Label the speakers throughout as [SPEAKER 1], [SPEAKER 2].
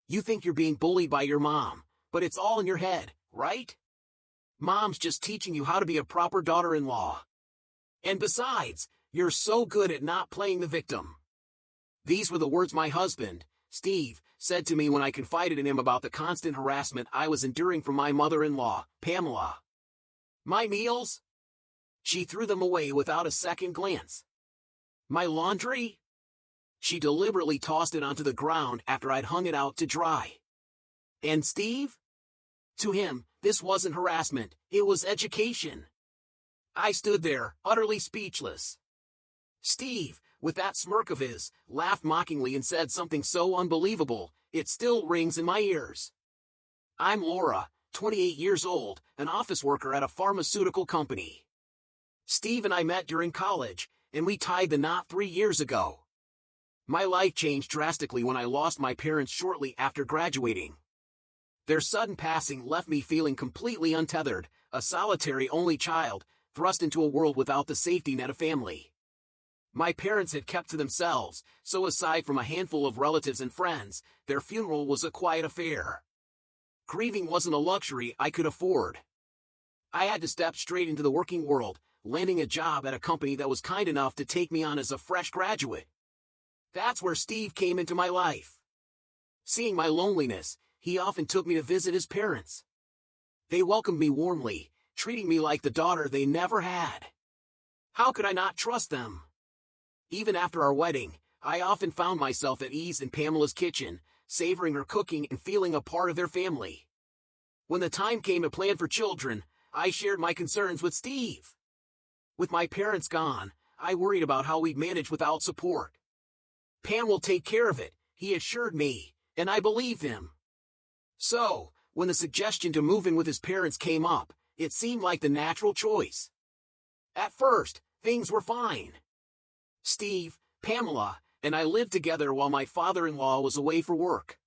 [SPEAKER 1] You think you're being bullied by your mom, but it's all in your head, right? Mom's just teaching you how to be a proper daughter-in-law. And besides, you're so good at not playing the victim. These were the words my husband, Steve, said to me when I confided in him about the constant harassment I was enduring from my mother-in-law, Pamela. My meals? She threw them away without a second glance. My laundry? She deliberately tossed it onto the ground after I'd hung it out to dry. And Steve? To him, this wasn't harassment, it was education. I stood there, utterly speechless. Steve, with that smirk of his, laughed mockingly and said something so unbelievable, it still rings in my ears. I'm Laura, 28 years old, an office worker at a pharmaceutical company. Steve and I met during college, and we tied the knot 3 years ago. My life changed drastically when I lost my parents shortly after graduating. Their sudden passing left me feeling completely untethered, a solitary only child, thrust into a world without the safety net of family. My parents had kept to themselves, so aside from a handful of relatives and friends, their funeral was a quiet affair. Grieving wasn't a luxury I could afford. I had to step straight into the working world, landing a job at a company that was kind enough to take me on as a fresh graduate. That's where Steve came into my life. Seeing my loneliness, he often took me to visit his parents. They welcomed me warmly, treating me like the daughter they never had. How could I not trust them? Even after our wedding, I often found myself at ease in Pamela's kitchen, savoring her cooking and feeling a part of their family. When the time came to plan for children, I shared my concerns with Steve. With my parents gone, I worried about how we'd manage without support. Pam will take care of it, he assured me, and I believed him. So, when the suggestion to move in with his parents came up, it seemed like the natural choice. At first, things were fine. Steve, Pamela, and I lived together while my father-in-law was away for work.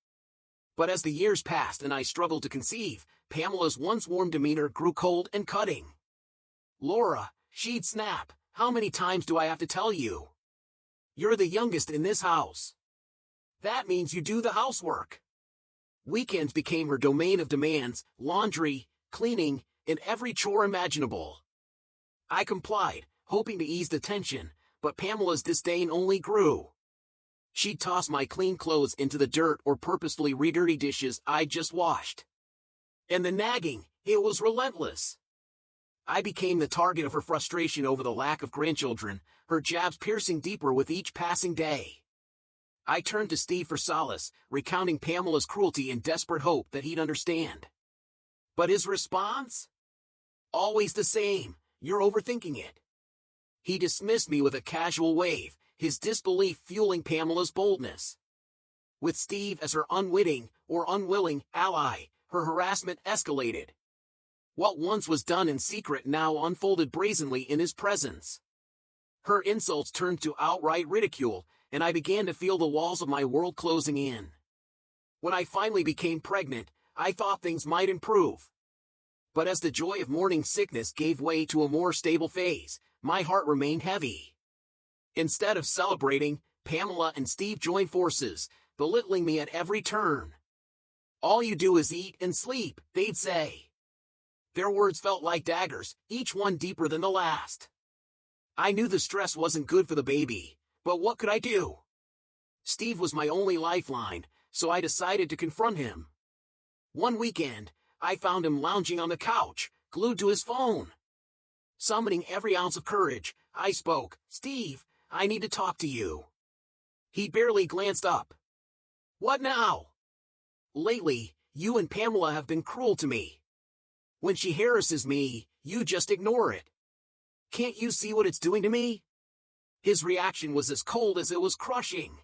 [SPEAKER 1] But as the years passed and I struggled to conceive, Pamela's once warm demeanor grew cold and cutting. Laura, she'd snap, how many times do I have to tell you? You're the youngest in this house. That means you do the housework. Weekends became her domain of demands, laundry, cleaning, and every chore imaginable. I complied, hoping to ease the tension, but Pamela's disdain only grew. She'd toss my clean clothes into the dirt or purposefully re-dirty dishes I'd just washed. And the nagging, it was relentless. I became the target of her frustration over the lack of grandchildren, her jabs piercing deeper with each passing day. I turned to Steve for solace, recounting Pamela's cruelty in desperate hope that he'd understand. But his response? Always the same, you're overthinking it. He dismissed me with a casual wave, his disbelief fueling Pamela's boldness. With Steve as her unwitting, or unwilling, ally, her harassment escalated. What once was done in secret now unfolded brazenly in his presence. Her insults turned to outright ridicule, and I began to feel the walls of my world closing in. When I finally became pregnant, I thought things might improve. But as the joy of morning sickness gave way to a more stable phase, my heart remained heavy. Instead of celebrating, Pamela and Steve joined forces, belittling me at every turn. All you do is eat and sleep, they'd say. Their words felt like daggers, each one deeper than the last. I knew the stress wasn't good for the baby, but what could I do? Steve was my only lifeline, so I decided to confront him. One weekend, I found him lounging on the couch, glued to his phone. Summoning every ounce of courage, I spoke, "Steve, I need to talk to you." He barely glanced up. "What now?" "Lately, you and Pamela have been cruel to me. When she harasses me, you just ignore it. Can't you see what it's doing to me?" His reaction was as cold as it was crushing.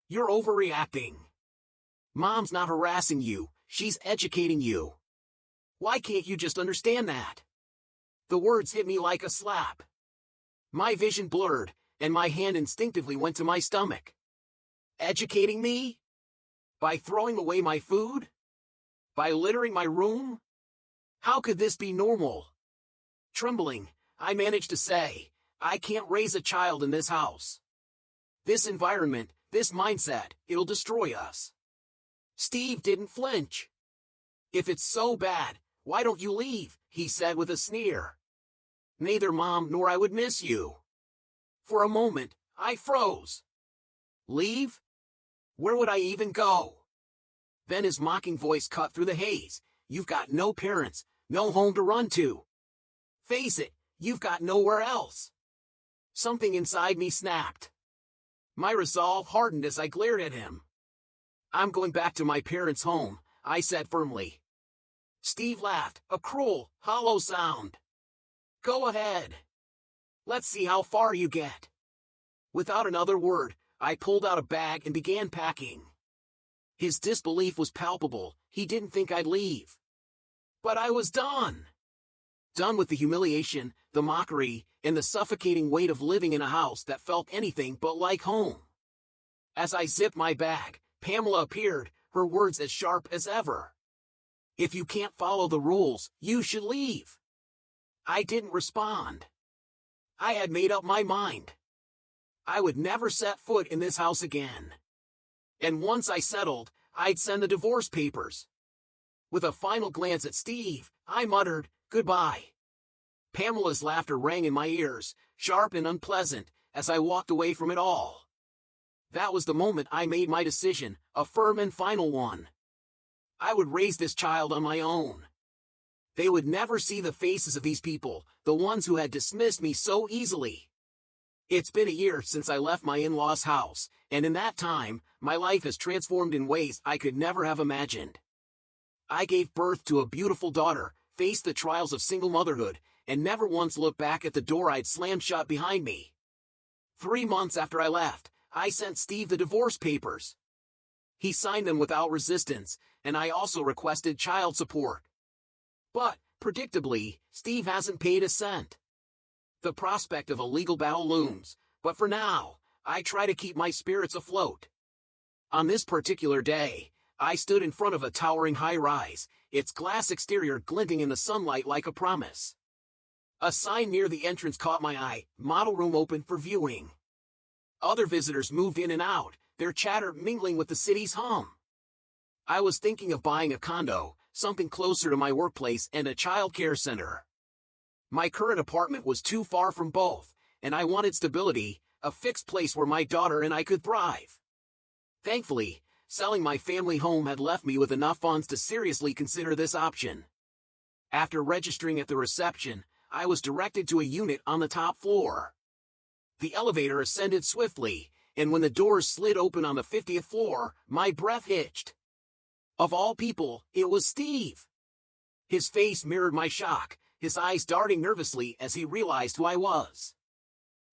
[SPEAKER 1] "You're overreacting. Mom's not harassing you, she's educating you. Why can't you just understand that?" The words hit me like a slap. My vision blurred, and my hand instinctively went to my stomach. Educating me? By throwing away my food? By littering my room? How could this be normal? Trembling, I managed to say, "I can't raise a child in this house. This environment, this mindset, it'll destroy us." Steve didn't flinch. "If it's so bad, why don't you leave?" he said with a sneer. "Neither Mom nor I would miss you." For a moment, I froze. Leave? Where would I even go? Then his mocking voice cut through the haze. "You've got no parents, no home to run to. Face it, you've got nowhere else." Something inside me snapped. My resolve hardened as I glared at him. "I'm going back to my parents' home," I said firmly. Steve laughed, a cruel, hollow sound. "Go ahead. Let's see how far you get." Without another word, I pulled out a bag and began packing. His disbelief was palpable. He didn't think I'd leave. But I was done. Done with the humiliation, the mockery, and the suffocating weight of living in a house that felt anything but like home. As I zipped my bag, Pamela appeared, her words as sharp as ever. "If you can't follow the rules, you should leave." I didn't respond. I had made up my mind. I would never set foot in this house again. And once I settled, I'd send the divorce papers. With a final glance at Steve, I muttered, "Goodbye." Pamela's laughter rang in my ears, sharp and unpleasant, as I walked away from it all. That was the moment I made my decision, a firm and final one. I would raise this child on my own. They would never see the faces of these people, the ones who had dismissed me so easily. It's been a year since I left my in-laws' house, and in that time, my life has transformed in ways I could never have imagined. I gave birth to a beautiful daughter, faced the trials of single motherhood, and never once looked back at the door I'd slammed shut behind me. 3 months after I left, I sent Steve the divorce papers. He signed them without resistance, and I also requested child support. But, predictably, Steve hasn't paid a cent. The prospect of a legal battle looms, but for now, I try to keep my spirits afloat. On this particular day, I stood in front of a towering high-rise, its glass exterior glinting in the sunlight like a promise. A sign near the entrance caught my eye, "Model room open for viewing." Other visitors moved in and out, their chatter mingling with the city's hum. I was thinking of buying a condo, something closer to my workplace and a child care center. My current apartment was too far from both, and I wanted stability, a fixed place where my daughter and I could thrive. Thankfully, selling my family home had left me with enough funds to seriously consider this option. After registering at the reception, I was directed to a unit on the top floor. The elevator ascended swiftly, and when the doors slid open on the 50th floor, my breath hitched. Of all people, it was Steve. His face mirrored my shock, his eyes darting nervously as he realized who I was.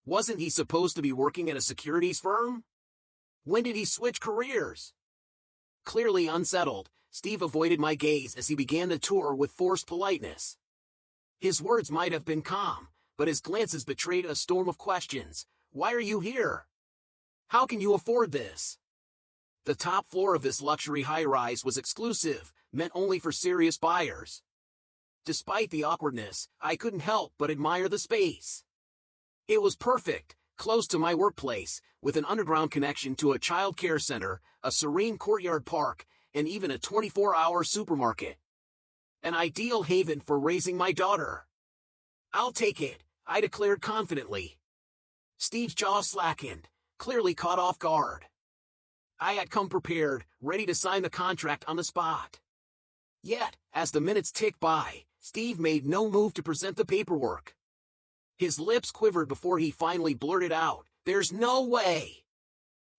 [SPEAKER 1] Wasn't he supposed to be working at a securities firm? When did he switch careers? Clearly unsettled, Steve avoided my gaze as he began the tour with forced politeness. His words might have been calm, but his glances betrayed a storm of questions. "Why are you here? How can you afford this?" The top floor of this luxury high-rise was exclusive, meant only for serious buyers. Despite the awkwardness, I couldn't help but admire the space. It was perfect, close to my workplace, with an underground connection to a child care center, a serene courtyard park, and even a 24-hour supermarket. An ideal haven for raising my daughter. "I'll take it," I declared confidently. Steve's jaw slackened, clearly caught off guard. I had come prepared, ready to sign the contract on the spot. Yet, as the minutes ticked by, Steve made no move to present the paperwork. His lips quivered before he finally blurted out, "There's no way!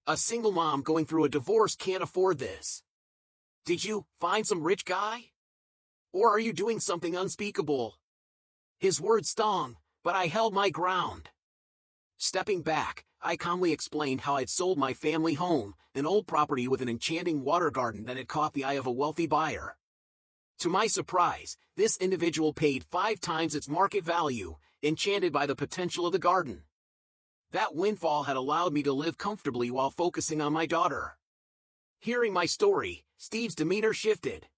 [SPEAKER 1] A single mom going through a divorce can't afford this. Did you find some rich guy? Or are you doing something unspeakable?" His words stung, but I held my ground. Stepping back, I calmly explained how I'd sold my family home, an old property with an enchanting water garden that had caught the eye of a wealthy buyer. To my surprise, this individual paid 5 times its market value, enchanted by the potential of the garden. That windfall had allowed me to live comfortably while focusing on my daughter. Hearing my story, Steve's demeanor shifted.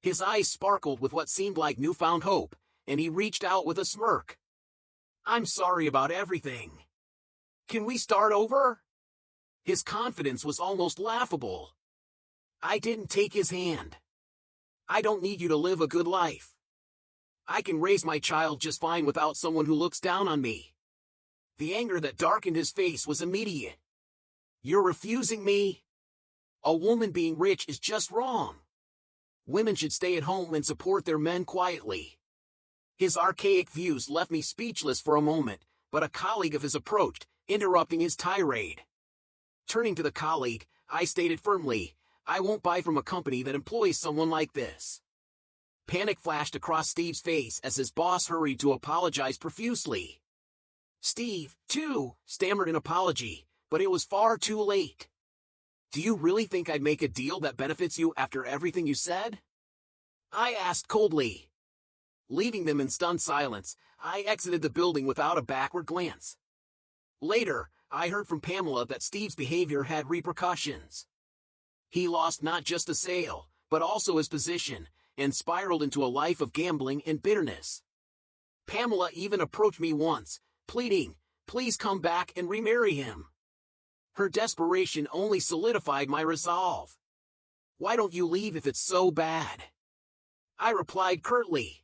[SPEAKER 1] His eyes sparkled with what seemed like newfound hope, and he reached out with a smirk. "I'm sorry about everything. Can we start over?" His confidence was almost laughable. I didn't take his hand. I don't need you to live a good life. I can raise my child just fine without someone who looks down on me. The anger that darkened his face was immediate. You're refusing me? A woman being rich is just wrong. Women should stay at home and support their men quietly. His archaic views left me speechless for a moment, but a colleague of his approached, interrupting his tirade. Turning to the colleague, I stated firmly, I won't buy from a company that employs someone like this. Panic flashed across Steve's face as his boss hurried to apologize profusely. Steve, too, stammered an apology, but it was far too late. Do you really think I'd make a deal that benefits you after everything you said? I asked coldly. Leaving them in stunned silence, I exited the building without a backward glance. Later, I heard from Pamela that Steve's behavior had repercussions. He lost not just a sale, but also his position, and spiraled into a life of gambling and bitterness. Pamela even approached me once, pleading, please come back and remarry him. Her desperation only solidified my resolve. Why don't you leave if it's so bad? I replied curtly.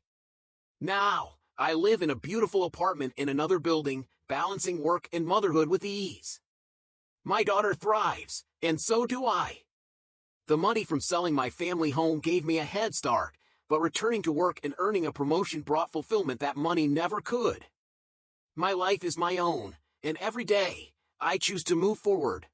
[SPEAKER 1] Now, I live in a beautiful apartment in another building, balancing work and motherhood with ease. My daughter thrives, and so do I. The money from selling my family home gave me a head start, but returning to work and earning a promotion brought fulfillment that money never could. My life is my own, and every day, I choose to move forward.